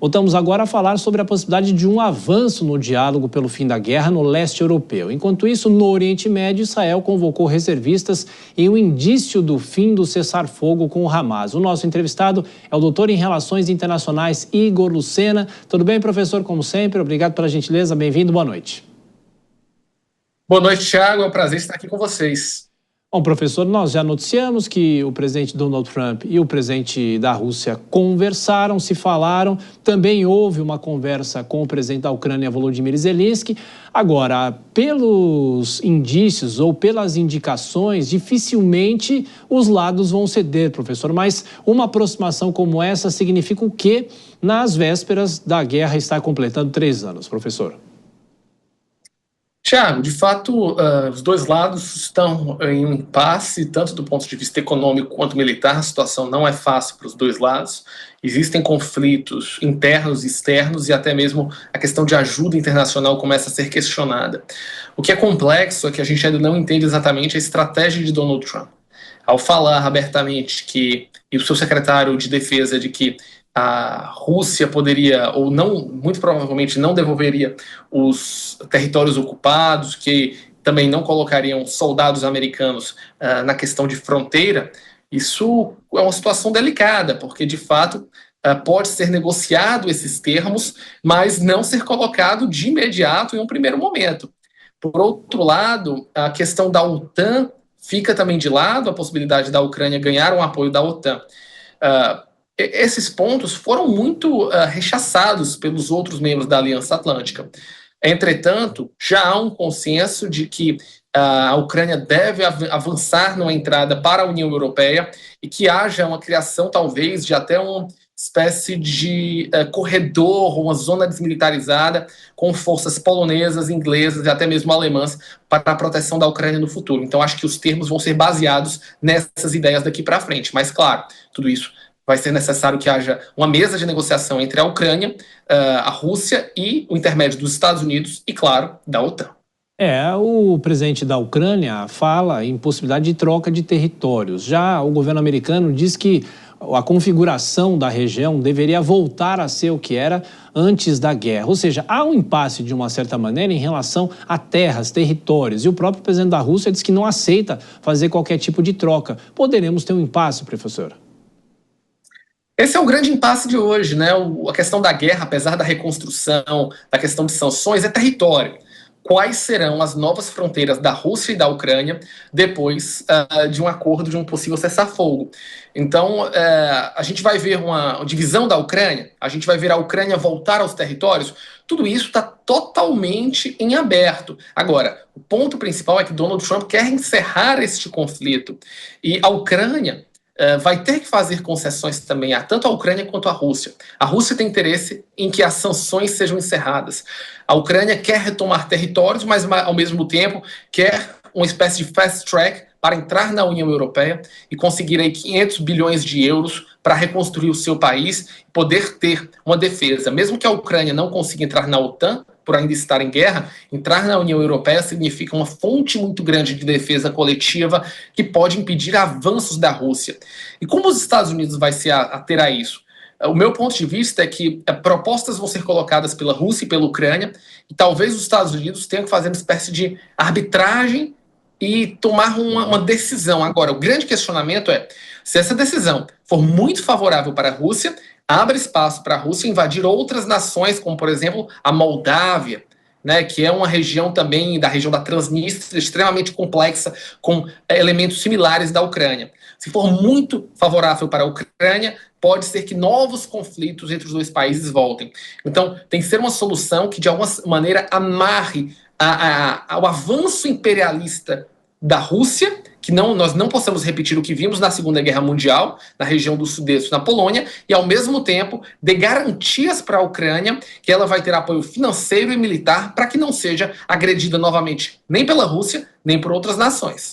Voltamos agora a falar sobre a possibilidade de um avanço no diálogo pelo fim da guerra no leste europeu. Enquanto isso, no Oriente Médio, Israel convocou reservistas em um indício do fim do cessar-fogo com o Hamas. O nosso entrevistado é o doutor em Relações Internacionais, Igor Lucena. Tudo bem, professor? Como sempre, obrigado pela gentileza. Bem-vindo, boa noite. Boa noite, Thiago. É um prazer estar aqui com vocês. Bom, professor, nós já noticiamos que o presidente Donald Trump e o presidente da Rússia conversaram, se falaram. Também houve uma conversa com o presidente da Ucrânia, Volodymyr Zelensky. Agora, pelos indícios ou pelas indicações, dificilmente os lados vão ceder, professor. Mas uma aproximação como essa significa o quê nas vésperas da guerra estar completando 3 anos, professor? Tiago, de fato, os dois lados estão em um impasse, tanto do ponto de vista econômico quanto militar. A situação não é fácil para os dois lados. Existem conflitos internos e externos e até mesmo a questão de ajuda internacional começa a ser questionada. O que é complexo é que a gente ainda não entende exatamente a estratégia de Donald Trump. Ao falar abertamente e o seu secretário de defesa de que a Rússia poderia, ou não, muito provavelmente não devolveria os territórios ocupados, que também não colocariam soldados americanos na questão de fronteira, isso é uma situação delicada, porque de fato pode ser negociado esses termos, mas não ser colocado de imediato em um primeiro momento. Por outro lado, a questão da OTAN fica também de lado, a possibilidade da Ucrânia ganhar um apoio da OTAN. Esses pontos foram muito rechaçados pelos outros membros da Aliança Atlântica. Entretanto, já há um consenso de que a Ucrânia deve avançar numa entrada para a União Europeia e que haja uma criação, talvez, de até uma espécie de corredor, uma zona desmilitarizada com forças polonesas, inglesas e até mesmo alemãs para a proteção da Ucrânia no futuro. Então, acho que os termos vão ser baseados nessas ideias daqui para frente. Mas, claro, tudo isso vai ser necessário que haja uma mesa de negociação entre a Ucrânia, a Rússia e o intermédio dos Estados Unidos e, claro, da OTAN. O presidente da Ucrânia fala em possibilidade de troca de territórios. Já o governo americano diz que a configuração da região deveria voltar a ser o que era antes da guerra. Ou seja, há um impasse, de uma certa maneira, em relação a terras, territórios. E o próprio presidente da Rússia diz que não aceita fazer qualquer tipo de troca. Poderemos ter um impasse, professor? Esse é o grande impasse de hoje, né? A questão da guerra, apesar da reconstrução, da questão de sanções, é território. Quais serão as novas fronteiras da Rússia e da Ucrânia depois de um acordo, de um possível cessar-fogo? Então, a gente vai ver uma divisão da Ucrânia, a gente vai ver a Ucrânia voltar aos territórios, tudo isso está totalmente em aberto. Agora, o ponto principal é que Donald Trump quer encerrar este conflito e a Ucrânia vai ter que fazer concessões também a tanto a Ucrânia quanto a Rússia. A Rússia tem interesse em que as sanções sejam encerradas. A Ucrânia quer retomar territórios, mas ao mesmo tempo quer uma espécie de fast track para entrar na União Europeia e conseguir aí 500 bilhões de euros para reconstruir o seu país e poder ter uma defesa. Mesmo que a Ucrânia não consiga entrar na OTAN, por ainda estar em guerra, entrar na União Europeia significa uma fonte muito grande de defesa coletiva que pode impedir avanços da Rússia. E como os Estados Unidos vai se ater a isso? O meu ponto de vista é que propostas vão ser colocadas pela Rússia e pela Ucrânia e talvez os Estados Unidos tenham que fazer uma espécie de arbitragem e tomar uma decisão. Agora, o grande questionamento é, se essa decisão for muito favorável para a Rússia, abre espaço para a Rússia invadir outras nações, como, por exemplo, a Moldávia, né, que é uma região também, da região da Transnistria, extremamente complexa, com elementos similares da Ucrânia. Se for muito favorável para a Ucrânia, pode ser que novos conflitos entre os dois países voltem. Então, tem que ser uma solução que, de alguma maneira, amarre ao avanço imperialista da Rússia, que nós não possamos repetir o que vimos na Segunda Guerra Mundial, na região do Sudeste, na Polônia, e ao mesmo tempo dê garantias para a Ucrânia que ela vai ter apoio financeiro e militar para que não seja agredida novamente nem pela Rússia, nem por outras nações.